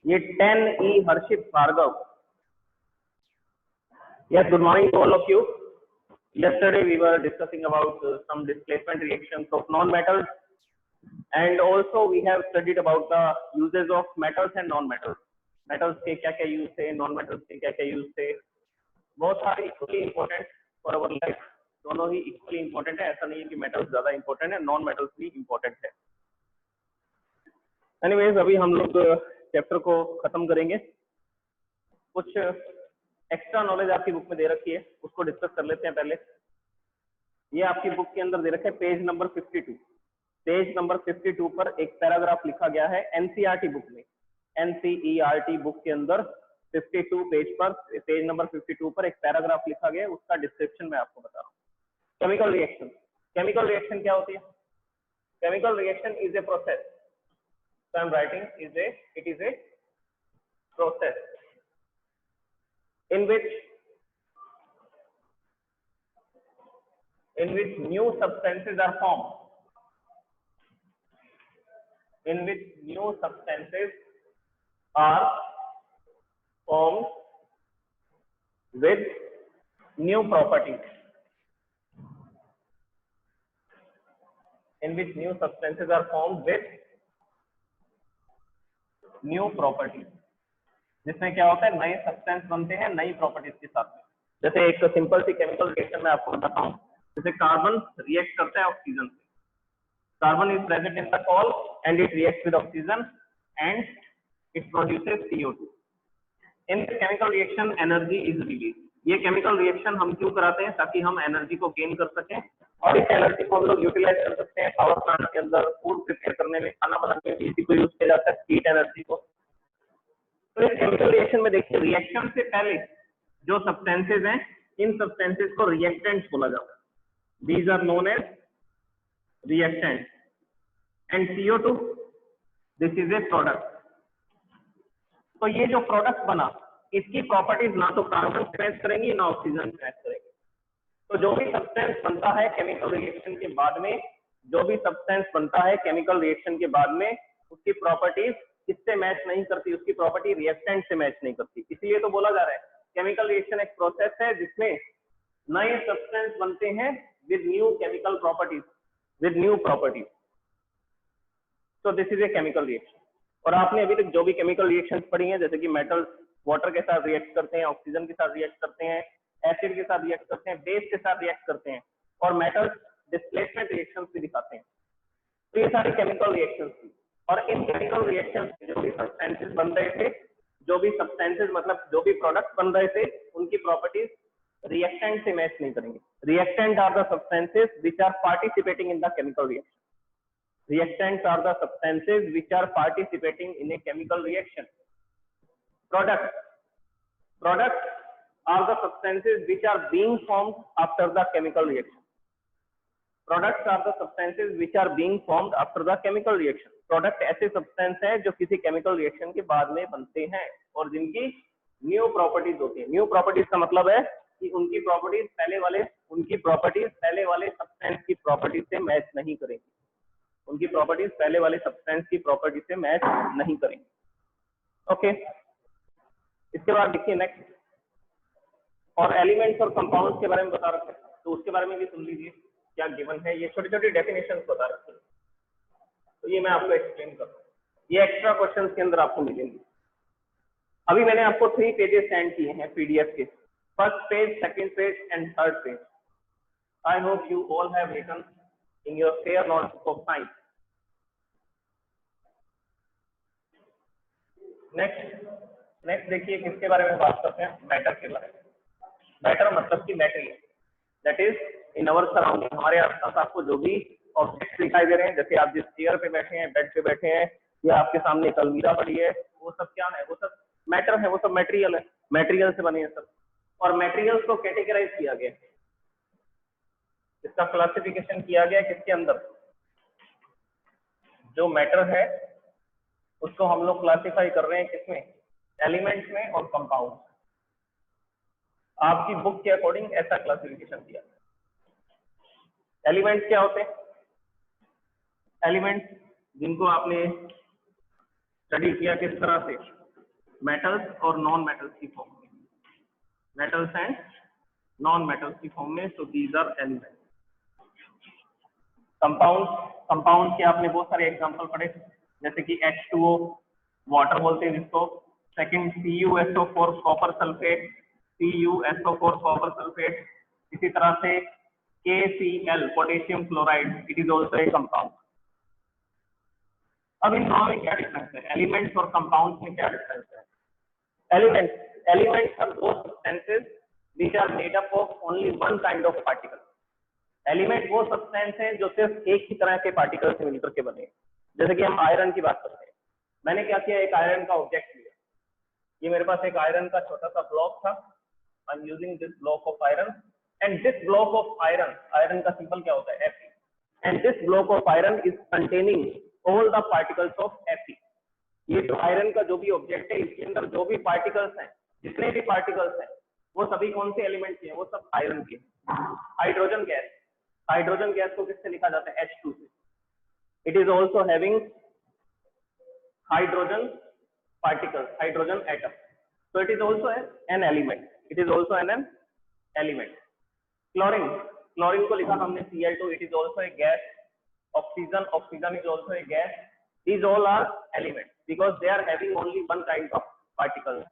ये 10E Harshit Bhargava. Yes, good morning to all of you. Yesterday we were discussing about some displacement reactions of non-metals, and also we have studied about the uses of metals and non-metals. Metals के क्या-क्या use थे, non-metals के क्या-क्या use थे. बहुत सारे equally important for our life. दोनों ही equally important है. ऐसा नहीं है कि metals ज़्यादा important है, non-metals भी important है. Anyways, अभी हम लोग चैप्टर को खत्म करेंगे. कुछ एक्स्ट्रा नॉलेज आपकी बुक में दे रखी है, उसको डिस्कस कर लेते हैं पहले. ये आपकी बुक के अंदर दे रखा है पेज नंबर 52. पेज नंबर 52 पर एक पैराग्राफ लिखा गया है एनसीईआरटी बुक में. एनसीईआरटी बुक के अंदर 52 पेज पर, पेज नंबर 52 पर एक पैराग्राफ लिखा गया है, उसका डिस्क्रिप्शन मैं आपको बता रहा हूँ. Chemical reaction. केमिकल रिएक्शन क्या होती है? Chemical reaction is a process. So I am writing it is a process in which new substances are formed. In which new substances are formed with new properties. In which new substances are formed with new property. जिसमें क्या होता है, नए substance बनते हैं नई properties के साथ में. जैसे एक सिंपल सी केमिकल रिएक्शन में आपको बताता हूँ. जैसे कार्बन रिएक्ट करता है ऑक्सीजन से. Carbon is present in the salt and it reacts with oxygen and it produces CO2. In chemical reaction energy is release. ये केमिकल रिएक्शन हम क्यों कराते हैं? ताकि हम एनर्जी को गेन कर सकें और इस एनर्जी को हम लोग यूटिलाइज कर सकते हैं. पावर प्लांट के अंदर फूड प्रिपेयर करने में, खाना बनाने में इसी को यूज किया जाता है, हीट एनर्जी को. तो इस केमिकल रिएक्शन में देखिए, रिएक्शन से पहले जो सब्सटेंसेज हैं, इन सब्सटेंसेज को रिएक्टेंट्स बोला जाता है. These are known as reactants. And CO2 this is a product. तो ये जो प्रोडक्ट बना, इसकी प्रॉपर्टीज ना तो कार्बन मैच करेंगी ना ऑक्सीजन मैच करेंगी. तो जो भी सब्सटेंस बनता है केमिकल रिएक्शन के बाद में, जो भी सब्सटेंस बनता है केमिकल रिएक्शन के बाद में, उसकी प्रॉपर्टीज किससे मैच नहीं करती? उसकी प्रॉपर्टी रिएक्टेंट से मैच नहीं करती. इसलिए तो बोला जा रहा है केमिकल रिएक्शन एक प्रोसेस है जिसमें नए सब्सटेंस बनते हैं with new chemical properties, with new properties. तो this is a chemical reaction. और आपने अभी तक जो भी केमिकल रिएक्शंस पढ़ी हैं, जैसे कि मेटल्स वाटर के साथ रिएक्ट करते हैं, ऑक्सीजन के साथ रिएक्ट करते हैं, एसिड के साथ रिएक्ट करते हैं, बेस के साथ रिएक्ट करते हैं, और मेटल्स डिस्प्लेसमेंट रिएक्शंस भी दिखाते हैं. तो ये सारी केमिकल रिएक्शंस थी. और इन केमिकल रिएक्शंस में जो भी सब्सटेंसेस बन रहे थे, जो भी सब्सटेंसेस मतलब जो भी प्रोडक्ट बन रहे थे, उनकी प्रॉपर्टीज रिएक्टेंट से मैच नहीं करेंगे. Reactant are the substances which are participating in the chemical reaction. Reactants are the substances which are participating in a chemical reaction. Products are the substances which are being formed after the chemical reaction. Products are the substances which are being formed after the chemical reaction. Product ऐसे substance है जो किसी chemical reaction के बाद में बनते हैं और जिनकी new properties होती है. New properties का मतलब है कि उनकी properties पहले वाले substance की properties से match नहीं करेंगी. उनकी प्रॉपर्टीज पहले वाले सब्सटेंस की प्रॉपर्टी से मैच नहीं करेंगे. ओके, इसके बाद देखिए नेक्स्ट. और एलिमेंट्स और कंपाउंड्स के बारे में बता रखे हैं, तो उसके बारे में भी सुन लीजिए क्या गिवन है. ये छोटी छोटी डेफिनेशंस बता रखे हैं, तो ये मैं आपको एक्सप्लेन कर रहा हूँ. ये एक्स्ट्रा क्वेश्चंस के अंदर आपको मिलेंगे. अभी मैंने आपको 3 पेजेस सेंड किए हैं PDF के. First page, second page and third page. I hope you all have written in your fair notebook of science. Next देखिए किसके बारे में बात करते हैं? मैटर के बारे में. मैटर मतलब कि material, that is in our surrounding. हमारे आसपास आपको जो भी ऑब्जेक्ट्स दिखाई दे रहे हैं, जैसे आप जिस चेयर पे बैठे हैं, बेड पे बैठे हैं, या आपके सामने एक अलमीरा पड़ी है, वो सब क्या है? वो सब मैटर है, वो सब मटेरियल है, मटेरियल से बने हैं सब. और मटेरियल्स को कैटेगराइज किया गया, इसका क्लासिफिकेशन किया गया किसके अंदर? जो मैटर है उसको हम लोग क्लासिफाई कर रहे हैं किसमें? एलिमेंट्स में और कंपाउंड. आपकी बुक के अकॉर्डिंग ऐसा क्लासिफिकेशन किया. एलिमेंट्स क्या होते हैं? एलिमेंट्स जिनको आपने स्टडी किया किस तरह से, मेटल्स और नॉन मेटल्स की फॉर्म में, मेटल्स एंड नॉन मेटल्स की फॉर्म में, so these are element. Compound के आपने बहुत सारे एग्जांपल पढ़े, जैसे कि H2O वाटर बोलते हैं जिसको, second CuSO4 copper sulphate, CuSO4 copper sulphate, इसी तरह से KCl potassium chloride, it is also A compound. अब इन दोनों में क्या डिफरेंस है, एलिमेंट्स और कंपाउंड्स में क्या डिफरेंस है? Elements are those substances which are made up of only one kind of particle. Element वो सब्सटेंस है जो सिर्फ एक ही तरह के पार्टिकल से मिलकर के बने। जैसे कि हम आयरन की बात करते हैं, मैंने क्या किया, एक आयरन का ऑब्जेक्ट लिया, ये मेरे पास एक आयरन का छोटा सा ब्लॉक था, I am using this block of iron, and this block of iron, iron का सिंबल क्या होता है, Fe, and this block of iron is containing all the particles of Fe। ये जो आयरन का जो भी ऑब्जेक्ट है, इसके अंदर जो भी पार्टिकल्स हैं, जितने भी पार्टिकल्स हैं, वो सभी कौन से एलिमेंट के हैं, वो सब आयरन के। हाइड्रोजन गैस, हाइड्रोजन गैस को किससे लिखा जाता है, H2 से। It is also having hydrogen particles, hydrogen atom, so it is also an element, it is also an element। chlorine को लिखा हमने Cl2, it is also a gas। oxygen is also a gas। these all are elements because they are having only one kind of particles,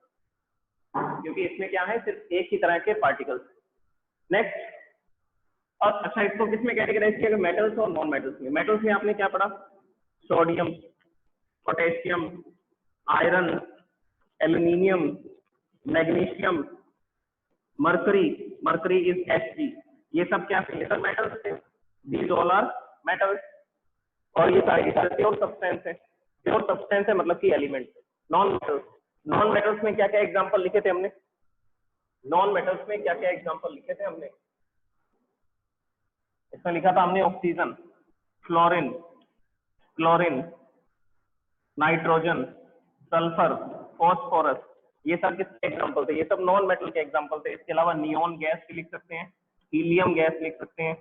क्योंकि इसमें क्या है, सिर्फ एक ही तरह के पार्टिकल्स। नेक्स्ट, अब अच्छा इसको किसमें कैटेगराइज किया, मेटल्स और नॉन मेटल्स में। मेटल्स में आपने क्या पढ़ा, sodium, potassium, iron, aluminium, magnesium, mercury is Hg, ये सब क्या है, ये सब मेटल्स है, दीज ऑल आर मेटल्स। और ये सारी प्योर सब्सटेंस है, प्योर सब्सटेंस है मतलब कि एलिमेंट। नॉन मेटल्स में क्या क्या एग्जांपल लिखे थे हमने, नॉन मेटल्स में क्या क्या एग्जांपल लिखे थे हमने, इसमें लिखा था हमने oxygen, chlorine, nitrogen, sulphur, phosphorus, ये सब किसके एग्जांपल थे, ये सब नॉन मेटल के एग्जांपल थे। इसके अलावा नियॉन गैस भी लिख सकते हैं, हीलियम गैस लिख सकते हैं,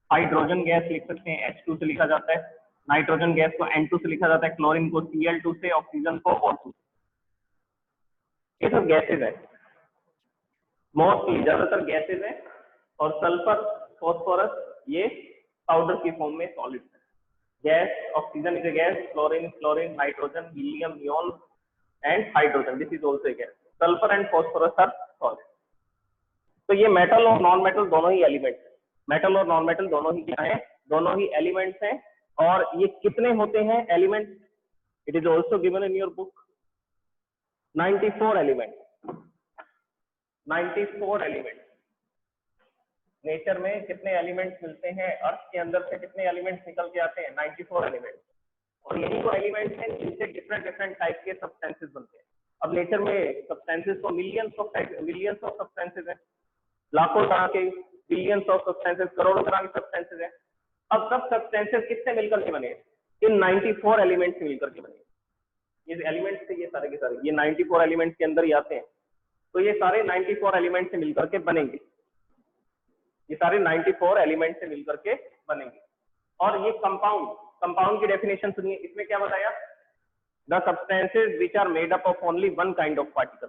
हाइड्रोजन गैस लिख सकते हैं, H2 से लिखा जाता है, नाइट्रोजन गैस को N2 से लिखा जाता है, क्लोरीन को Cl2 से, ऑक्सीजन को O2 से। ये सब गैसेज है, मोस्टली ज्यादातर गैसेज है, और सल्फर, फॉस्फोरस ये पाउडर की फॉर्म में सॉलिड है। Gas, oxygen is a gas, chlorine, nitrogen, helium, neon and hydrogen, this is also a gas. Sulphur and phosphorus are solid. तो ये मेटल और नॉन मेटल दोनों ही एलिमेंट्स हैं, मेटल और नॉन मेटल दोनों ही क्या है, दोनों ही एलिमेंट्स हैं। और ये कितने होते हैं element, it is also given in your book, 94 element, 94 element. Nature में कितने एलिमेंट्स मिलते हैं, अर्थ के अंदर से कितने एलिमेंट्स निकल के आते हैं, 94 एलिमेंट्स। और यही वो एलिमेंट्स हैं जिनसे डिफरेंट टाइप के सब्सटेंसेस बनते हैं। अब नेचर में सब्सटेंसेस तो मिलियंस ऑफ सब्सटेंसेस हैं, लाखों तरह के, बिलियंस ऑफ सब्सटेंसेस, करोड़ों तरह के सब्सटेंसेस हैं। अब सब सब्सटेंसेस किससे मिलकर के बने, इन 94 एलिमेंट्स से मिलकर के बने। ये एलिमेंट्स थे, ये सारे के सारे, ये 94 एलिमेंट्स के अंदर ही आते हैं। तो ये सारे 94 एलिमेंट से मिलकर के बनेंगे, ये सारे 94 एलिमेंट से मिलकर के बनेंगे। और ये कंपाउंड की डेफिनेशन सुनिए, इसमें क्या बताया, the substances which are made up of only one kind of particle.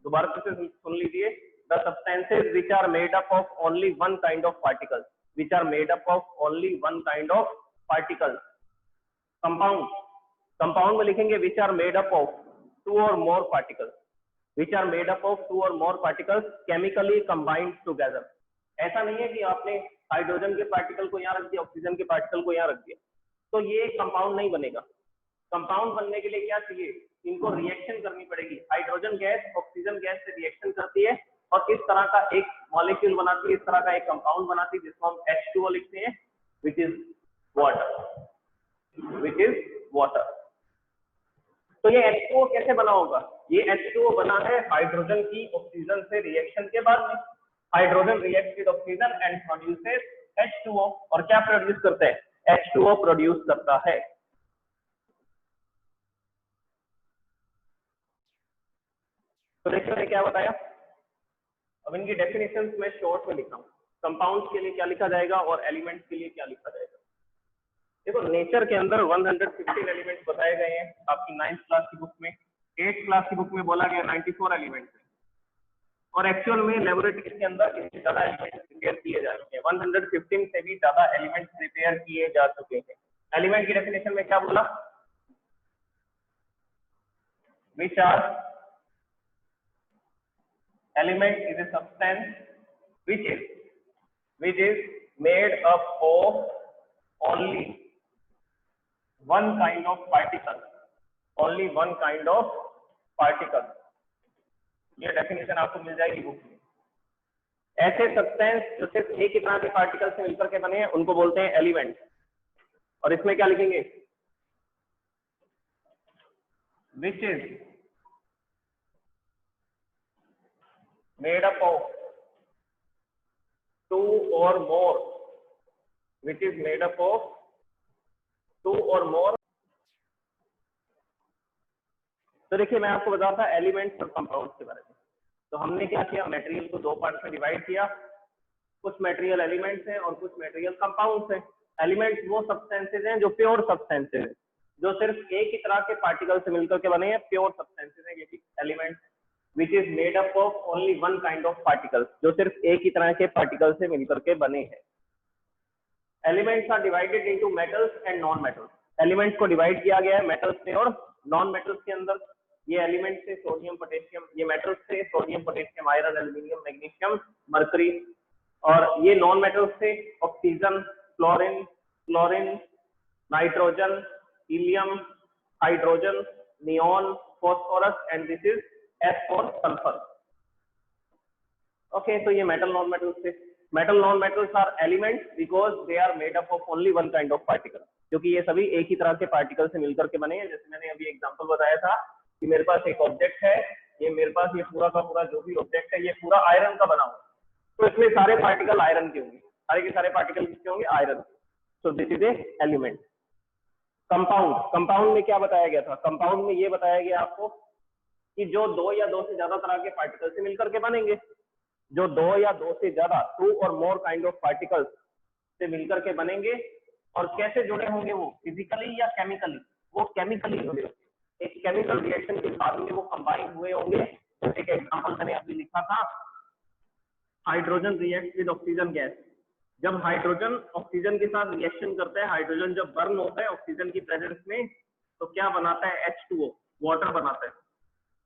दोबारा से सुन लीजिए, the substances which are made up of only one kind of particle, which are made up of only one kind of particle. Compound में लिखेंगे which are made up of two और more particles, which are made up of two और more particles chemically combined together. ऐसा नहीं है कि आपने hydrogen के पार्टिकल को यहाँ रख दिया, ऑक्सीजन के पार्टिकल को यहाँ रख दिया, तो ये कंपाउंड नहीं बनेगा। कंपाउंड बनने के लिए क्या चाहिए, इनको रिएक्शन करनी पड़ेगी। हाइड्रोजन गैस ऑक्सीजन गैस से रिएक्शन करती है और इस तरह का एक मॉलिक्यूल बनाती है, इस तरह का एक कंपाउंड बनाती है जिसको हम H2O लिखते हैं, विच इज वाटर। तो ये H2O कैसे बना होगा, ये H2O बना है हाइड्रोजन की ऑक्सीजन से रिएक्शन के बाद में। Hydrogen react with oxygen and produces H2O, और क्या प्रोड्यूस करता है, H2O प्रोड्यूस करता है। तो देखिए मैंने क्या बताया, अब इनकी डेफिनेशंस मैं शॉर्ट में लिखा हूँ। कंपाउंड्स के लिए क्या लिखा जाएगा और एलिमेंट्स के लिए क्या लिखा जाएगा। देखो नेचर के अंदर 115 एलिमेंट्स बताए गए हैं आपकी 9th क्लास की बुक में। 8th क्लास की बुक में बोला गया 94 एलिमेंट्स है, और एक्चुअल में लेबोरेटरी के अंदर इससे ज्यादा एलिमेंट्स प्रिपेयर किए जा चुके हैं, 115 से भी ज्यादा एलिमेंट्स प्रिपेयर किए जा चुके हैं। एलिमेंट की डेफिनेशन में क्या बोला, which are element is a substance which is made up of only one kind of particle, only one kind of particle। ये डेफिनेशन आपको मिल जाएगी बुक में। ऐसे सब्सटेंस जो सिर्फ एक ही तरह के पार्टिकल से मिलकर के बने हैं उनको बोलते हैं एलिमेंट। और इसमें क्या लिखेंगे, which is made up of two or more, which is made up of two or more। तो देखिए मैं आपको बता था एलिमेंट्स और कंपाउंड्स के बारे में। तो हमने क्या किया, मटेरियल को दो पार्ट में डिवाइड किया, कुछ मटेरियल एलिमेंट्स हैं और कुछ मटेरियल कंपाउंड्स हैं। एलिमेंट्स वो सब्सटेंसेज हैं जो प्योर सब्सटेंसेज हैं, जो सिर्फ एक ही तरह के पार्टिकल से मिलकर के बने हैं, प्योर सब्सटेंसेज हैं ये भी elements. which is made up of only one kind of particles, जो सिर्फ एक ही तरह के पार्टिकल से मिलकर के बने हैं। Elements are divided into metals and non metals. Elements को डिवाइड किया गया है मेटल्स में और नॉन मेटल्स के अंदर। ये एलिमेंट्स से सोडियम पोटेशियम, ये मेटल्स से sodium potassium iron aluminium magnesium mercury, और ये नॉन मेटल्स से oxygen chlorine nitrogen helium hydrogen neon phosphorus and this is S for sulphur. Okay, तो ये मेटल नॉन मेटल्स थे। Metal non metals are elements because they are made up of only one kind of particle, क्योंकि ये सभी एक ही तरह के particle से मिलकर के बने हैं। जैसे मैंने अभी एग्जांपल बताया था कि मेरे पास एक ऑब्जेक्ट है, ये मेरे पास ये पूरा का पूरा जो भी ऑब्जेक्ट है ये पूरा आयरन का बना हुआ, तो इसमें सारे पार्टिकल आयरन के होंगे, सारे के सारे पार्टिकल किसके होंगे, iron. So this is A element. Compound में क्या बताया गया था, कंपाउंड में ये बताया गया आपको कि जो दो या दो से ज्यादा तरह के पार्टिकल से मिलकर के बनेंगे, जो दो या दो से ज्यादा टू और मोर काइंड ऑफ पार्टिकल्स से मिलकर के बनेंगे। और कैसे जुड़े होंगे वो, फिजिकली या केमिकली, वो केमिकली जुड़े होंगे। एक केमिकल रिएक्शन के बाद में वो कंबाइन हुए होंगे। जैसे कि एग्जांपल मैंने अभी लिखा था, hydrogen react with oxygen gas. जब हाइड्रोजन ऑक्सीजन के साथ रिएक्शन करता है, हाइड्रोजन जब बर्न होता है ऑक्सीजन की प्रेजेंस में, तो क्या बनाता है, H2O, वाटर बनाता है।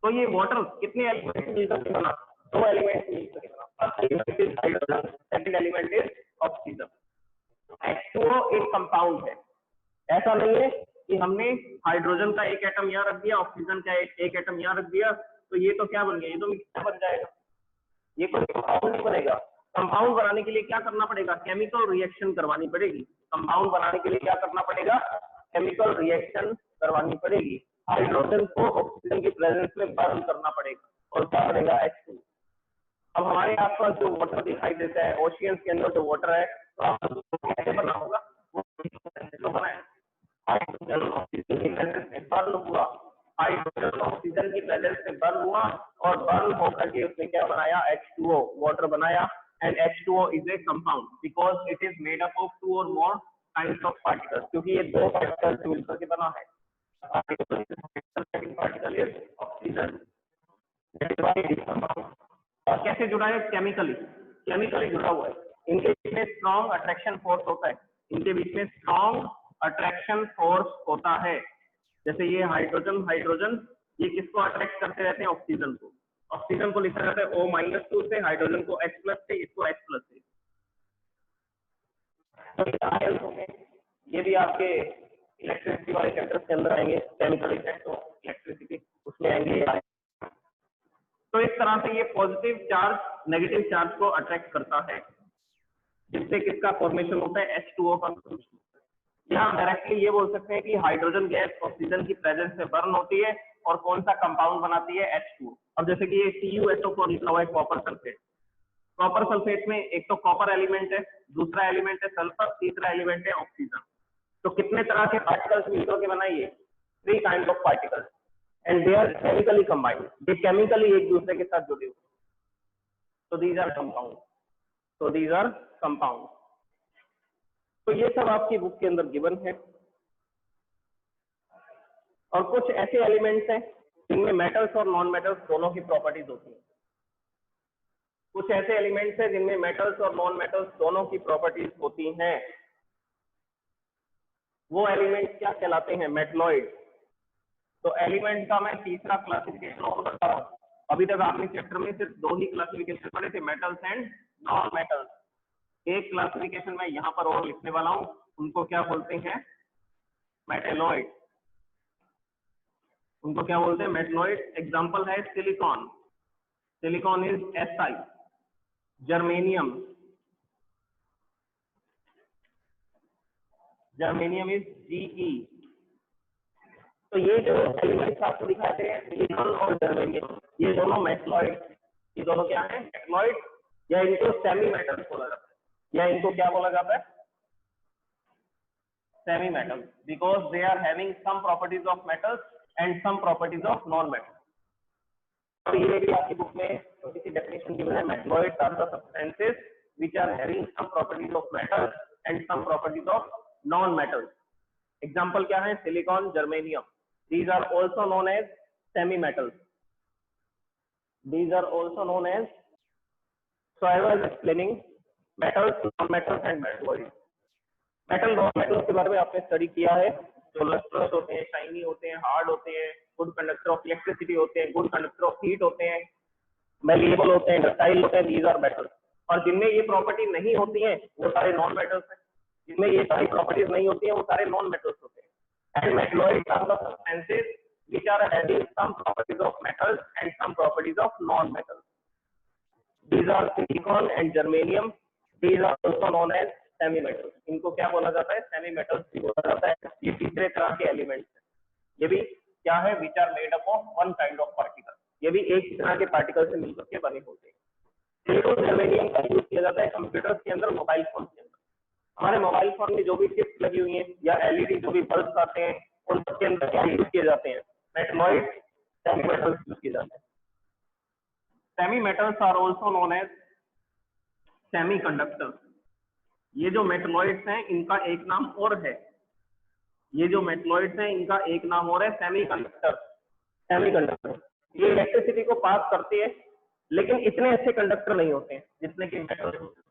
तो ये वाटर कितने एलिमेंट मिलकर के बना, दो एलिमेंट मिलकर के बना। Element is hydrogen, second element is oxygen. H2O एक कंपाउंड है। ऐसा नहीं है कि हमने हाइड्रोजन का एक एटम यहाँ रख दिया, ऑक्सीजन का एक एटम यहाँ रख दिया, तो ये तो क्या बन गया, ये तो मिक्सचर बन जाएगा, ये कोई कंपाउंड नहीं बनेगा। कंपाउंड बनाने के लिए क्या करना पड़ेगा, केमिकल रिएक्शन करवानी पड़ेगी। कंपाउंड बनाने के लिए क्या करना पड़ेगा, केमिकल रिएक्शन करवानी पड़ेगी। हाइड्रोजन को ऑक्सीजन की प्रेजेंस में बर्न करना पड़ेगा और क्या बनेगा, H2। अब हमारे आसपास जो वाटर दिखाई देता है, ओशियंस के अंदर जो वाटर है, तो कैसे बना होगा, वो बना है हाइड्रोजन ऑक्सीजन की प्रेजेंस में बर्न हुआ, हाइड्रोजन ऑक्सीजन की प्रेजेंस में बर्न हुआ और बर्न होकर के उसने क्या बनाया, H2O, वाटर बनाया। And H2O is a compound because it is made up of two और मोर काइंड्स ऑफ पार्टिकल्स, क्योंकि ये दो पार्टिकल्स से मिलकर के बना है। Particle is oxygen. और कैसे जुड़ा है, केमिकली जुड़ा हुआ है। इनके बीच में स्ट्रॉन्ग अट्रैक्शन फोर्स होता है, इनके बीच में स्ट्रॉन्ग अट्रैक्शन फोर्स होता है। जैसे ये हाइड्रोजन ये किसको अट्रैक्ट करते रहते हैं, ऑक्सीजन को लिखा जाता है O-2 से, हाइड्रोजन को H+ से, इसको H+ से। ये भी आपके इलेक्ट्रिसिटी वाले चैप्टर्स के अंदर आएंगे, केमिकल इफेक्ट ऑफ इलेक्ट्रिसिटी, उसमें आएंगे। तो इस तरह से ये पॉजिटिव चार्ज नेगेटिव चार्ज को अट्रैक्ट करता है, जिससे किसका फॉर्मेशन होता है, H2O का। यहाँ डायरेक्टली ये बोल सकते हैं कि हाइड्रोजन गैस ऑक्सीजन की प्रेजेंस में बर्न होती है और कौन सा कंपाउंड बनाती है, H2O। अब जैसे कि ये CuSO4 लिखा हुआ है, कॉपर सल्फेट। कॉपर सल्फेट में एक तो कॉपर एलिमेंट है, दूसरा एलिमेंट है सल्फर, तीसरा एलिमेंट है ऑक्सीजन। तो कितने तरह के पार्टिकल्स मिलकर के बनाइए, 3 kind of particles and they are chemically combined. ये केमिकली एक दूसरे के साथ जुड़े हुए, तो दीज आर कंपाउंड। तो ये सब आपकी बुक के अंदर गिवन है। और कुछ ऐसे एलिमेंट्स हैं जिनमें मेटल्स और नॉन मेटल्स दोनों की प्रॉपर्टीज होती हैं। कुछ ऐसे एलिमेंट्स हैं जिनमें मेटल्स और नॉन मेटल्स दोनों की प्रॉपर्टीज होती हैं, वो एलिमेंट्स क्या कहलाते हैं? मेटलॉइड। तो एलिमेंट का मैं तीसरा क्लासिफिकेशन और बता रहा हूँ। अभी तक आपने चैप्टर में सिर्फ दो ही क्लासिफिकेशन पढ़े थे, मेटल्स एंड नॉन मेटल्स। एक क्लासिफिकेशन मैं यहाँ पर और लिखने वाला हूँ, उनको क्या बोलते हैं? मेटेलॉइड। उनको क्या बोलते हैं? मेटलॉइड। एग्जाम्पल है silicon, silicon is Si, germanium, germanium is Ge। तो ये जो एलिमेंट्स आपको दिखाते हैं सिलिकॉन और जर्मेनियम, ये दोनों मेटलॉइड, ये दोनों क्या है? मेटलॉइड, या इनको सेमी मेटल्स बोला जाता है, या इनको क्या बोला जाता है? Semi metals, because they are having some properties of metals and some properties of non metals. तो ये भी आपकी बुक में छोटी सी डेफिनेशन गिवन है, metalloids are the substances which are having some properties of metals and some properties of non metals. Example क्या है? Silicon, germanium, these are also known as semi metals, these are also known as, so I was explaining metals, non metals and metalloids। Metal non metals के बारे में आपने study किया है, जो lustrous होते हैं, शाइनी होते हैं, हार्ड होते हैं, गुड कंडक्टर ऑफ इलेक्ट्रिसिटी होते हैं, गुड कंडक्टर ऑफ हीट होते हैं, मेलिएबल होते हैं, डक्टाइल होते हैं, these are metals। और जिनमें ये प्रॉपर्टी नहीं होती है वो सारे नॉन मेटल्स हैं, जिनमें ये सारी प्रॉपर्टीज नहीं होती है वो सारे नॉन मेटल्स होते हैं। And metalloids are the substances which are having some properties of metals and some properties of non-metals. These are silicon and germanium. These are also known as semi-metals. इनको क्या बोला जाता है? semi-metals भी बोला जाता है। ये तीसरे तरह के एलिमेंट्स हैं। ये भी क्या है? which are made up of one kind of particle। ये भी एक तरह के पार्टिकल से मिलकर के बने होते हैं। सिलिकॉन जर्मेनियम का यूज किया जाता है कंप्यूटर्स के अंदर, मोबाइल फोन के अंदर। हमारे मोबाइल फोन में जो भी चिप्स लगी हुई हैं या एलईडी जो भी बल्ब आते हैं, उन सबके अंदर क्या यूज किए जाते हैं? मेटलॉइड, सेमी मेटल्स यूज किए जाते हैं। Semi metals are also known as semiconductors. ये जो मेटलॉइड्स हैं इनका एक नाम और है, ये जो मेटलॉइड्स हैं इनका एक नाम और है सेमीकंडक्टर। सेमीकंडक्टर ये इलेक्ट्रिसिटी को पास करते हैं, लेकिन इतने अच्छे कंडक्टर नहीं होते हैं जितने कि मेटल्स होते हैं।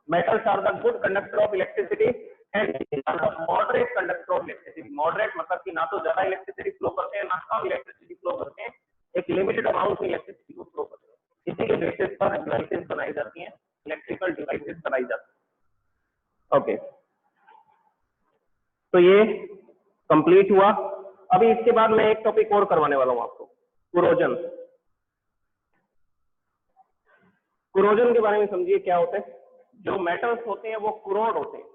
Metals are the good conductor of electricity and are the moderate conductor of electricity। Moderate मतलब कि ना तो ज्यादा इलेक्ट्रिसिटी फ्लो करते हैं ना कम इलेक्ट्रिसिटी फ्लो करते हैं, एक लिमिटेड अमाउंट में इलेक्ट्रिसिटी को फ्लो करते हैं। इसी के बेसिस पर डिवाइसेस बनाई जाती हैं, इलेक्ट्रिकल डिवाइसेस बनाई जाती हैं। ओके, तो ये कंप्लीट हुआ। अभी इसके बाद मैं एक टॉपिक और करवाने वाला हूँ आपको, कोरोजन। कोरोजन के बारे में समझिए क्या होता है। जो मेटल्स होते हैं वो कुरोड होते हैं।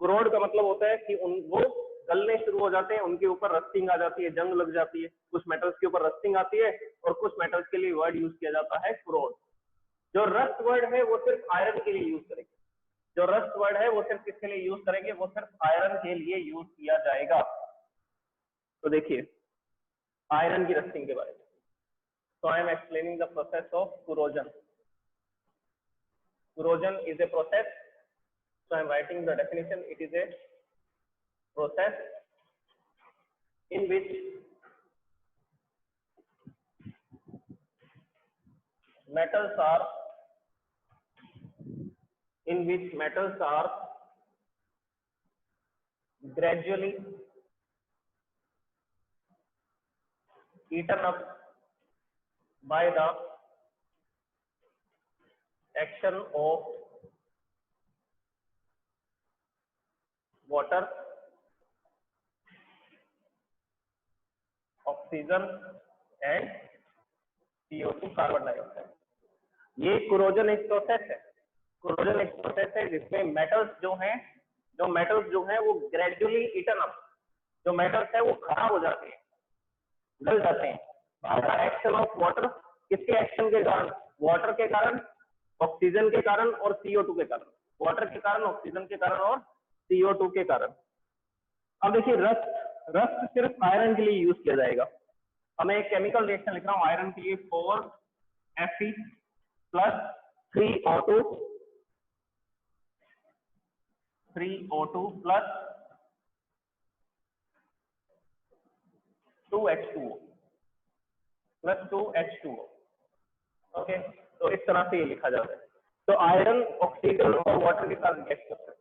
कुरोड का मतलब होता है कि वो गलने शुरू हो जाते हैं, उनके ऊपर रस्टिंग आ जाती है, जंग लग जाती है। कुछ मेटल्स के ऊपर रस्टिंग आती है और कुछ मेटल्स के लिए वर्ड यूज किया जाता है कुरोड। जो रस्ट वर्ड है वो सिर्फ आयरन के लिए यूज करेंगे, जो रस्ट वर्ड है वो सिर्फ किसके लिए यूज करेंगे? वो सिर्फ आयरन के लिए यूज किया जाएगा। तो देखिए आयरन की रस्टिंग के बारे में, so I am explaining the process of corrosion। Corrosion is a process, so I am writing the definition। It is a process in which metals are gradually eaten up by the action of water, oxygen and CO2 carbon dioxide. ये corrosion एक process है। Corrosion एक process है जिसमें metals जो हैं वो gradually eaten up, जो मेटल्स है वो खराब हो जाते हैं, गल जाते हैं by the action of water. किसके एक्शन के कारण? वाटर के कारण, ऑक्सीजन के कारण और CO2 के कारण। वाटर के कारण, ऑक्सीजन के कारण और CO2 के कारण। अब देखिए रस्ट सिर्फ आयरन के लिए यूज किया जाएगा। अब मैं एक केमिकल रिएक्शन लिख रहा हूँ आयरन के लिए, 4Fe plus 3O2 plus 2H2O। Plus 2H2O। Okay, तो इस तरह से ये लिखा जाता है। तो आयरन ऑक्सीजन और वाटर के साथ रिएक्ट करता है,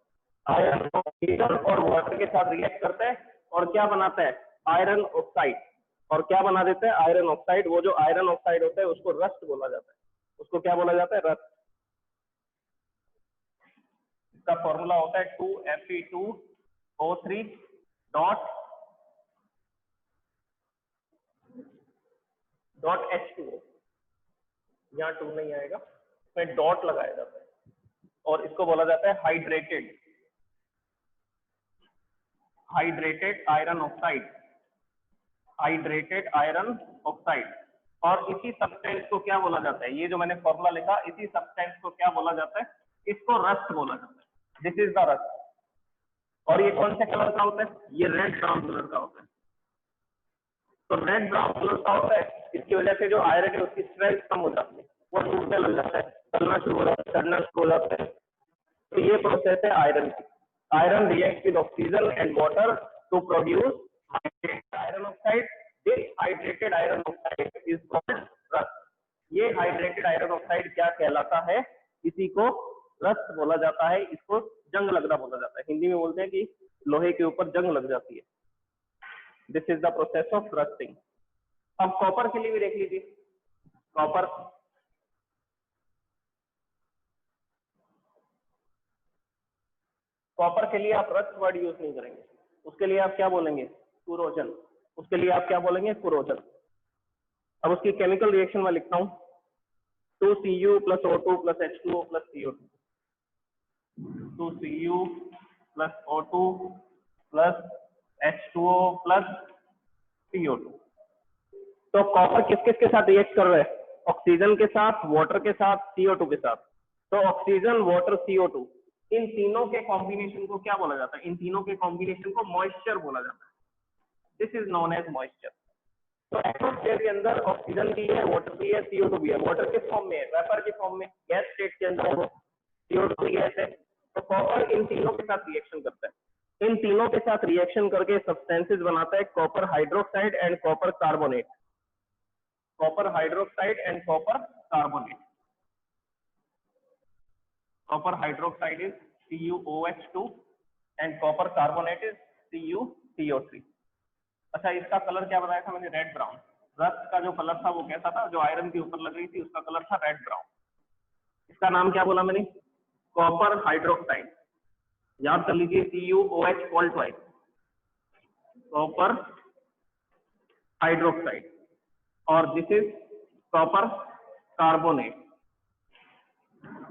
आयरन ऑक्सीजन और वाटर के साथ रिएक्ट करता है और क्या बनाता है, आयरन ऑक्साइड। और क्या बना देता है, आयरन ऑक्साइड। वो जो आयरन ऑक्साइड होता है उसको रस्ट बोला जाता है। उसको क्या बोला जाता है, रस्ट। इसका फॉर्मूला होता है 2Fe2O3 डॉट H2O। यहाँ 2 नहीं आएगा, इसमें डॉट लगाया जाता है और इसको बोला जाता है hydrated iron oxide, hydrated iron oxide. और इसी सब्सटेंस को क्या बोला जाता है, ये जो मैंने फॉर्मूला लिखा, इसी सब्सटेंस को क्या बोला जाता है, इसको रस्ट बोला जाता है। This is the rust. और ये कौन से कलर का होता है, ये रेड ब्राउन कलर का होता है। तो रेड ब्राउन कलर का होता है, इसकी वजह से जो आयरन है उसकी स्ट्रेंथ कम हो जाती है, वो टूटने लग जाता है, चलना शुरू हो जाता है, चढ़ना शुरू हो जाता है। तो ये प्रोसेस है आयरन की। Iron react with oxygen and water to produce iron oxide. This hydrated iron oxide is called rust. ये हाइड्रेटेड आयरन ऑक्साइड क्या कहलाता है, इसी को रस्ट बोला जाता है। इसको जंग लगना बोला जाता है, हिंदी में बोलते हैं कि लोहे के ऊपर जंग लग जाती है। This is the process of rusting. अब कॉपर के लिए भी देख लीजिए। कॉपर के लिए आप रस्ट वर्ड यूज नहीं करेंगे, उसके लिए आप क्या बोलेंगे, कुरोजन। उसके लिए आप क्या बोलेंगे, कुरोजन। अब उसकी केमिकल रिएक्शन में लिखता हूं 2Cu + O2 + H2O + CO2। 2Cu + O2 + H2O + CO2। तो कॉपर किस किस के साथ रिएक्ट कर रहा है, ऑक्सीजन के साथ, वाटर के साथ, CO2 के साथ। तो ऑक्सीजन, वाटर, CO2, इन तीनों के कॉम्बिनेशन को क्या बोला जाता है, इन तीनों के कॉम्बिनेशन को मॉइस्चर बोला जाता है। This is known as moisture. तो एटमॉस्फेयर के अंदर ऑक्सीजन भी है, वाटर भी है, CO2 भी है। वाटर किस फॉर्म में है, वेपर की फॉर्म में, गैस स्टेट के अंदर है, CO2 भी गैस है। तो कॉपर इन तीनों के साथ रिएक्शन करता है, इन तीनों के साथ रिएक्शन करके सब्सटेंसेस बनाता है copper hydroxide and copper carbonate. Copper hydroxide and copper carbonate. Copper hydroxide is CuOH2 and copper carbonate is CuCO3। अच्छा, इसका कलर क्या बताया था मैंने, रेड ब्राउन। रस्ट का जो कलर था वो कैसा था, जो आयरन के ऊपर लग रही थी उसका कलर था रेड ब्राउन। इसका नाम क्या बोला मैंने, कॉपर हाइड्रोक्साइड। याद कर लीजिए, CuOH fault wise, copper hydroxide. और this is copper carbonate,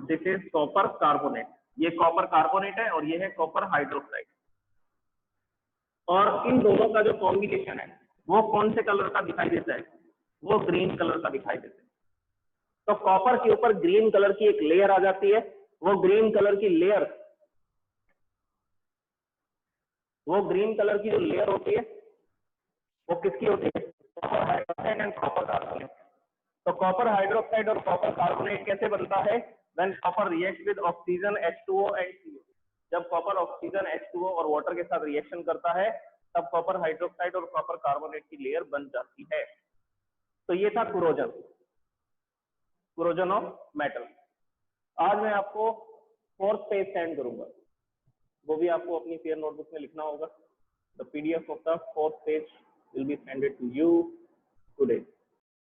this is copper carbonate. ये कॉपर कार्बोनेट है और ये है कॉपर हाइड्रोक्साइड। और इन दोनों का जो कॉम्बिनेशन है वो कौन से कलर का दिखाई देता है, वो ग्रीन कलर का दिखाई देता है। तो कॉपर के ऊपर ग्रीन कलर की एक लेयर आ जाती है। वो ग्रीन कलर की लेयर, वो ग्रीन कलर की जो लेयर होती है वो किसकी होती है, copper hydroxide and copper carbonate. तो कॉपर हाइड्रोक्साइड और कॉपर कार्बोनेट कैसे बनता है, when copper react with oxygen H2O and CO। जब कॉपर ऑक्सीजन H2O और वाटर के साथ रिएक्शन करता है तब कॉपर हाइड्रोक्साइड और कॉपर कार्बोनेट की लेयर बन जाती है। तो ये था कुरोजन, कुरोजन ऑफ मेटल। आज मैं आपको फोर्थ पेज सेंड करूंगा, वो भी आपको अपनी फेयर नोटबुक में लिखना होगा। The PDF of the fourth page will be sent to you today.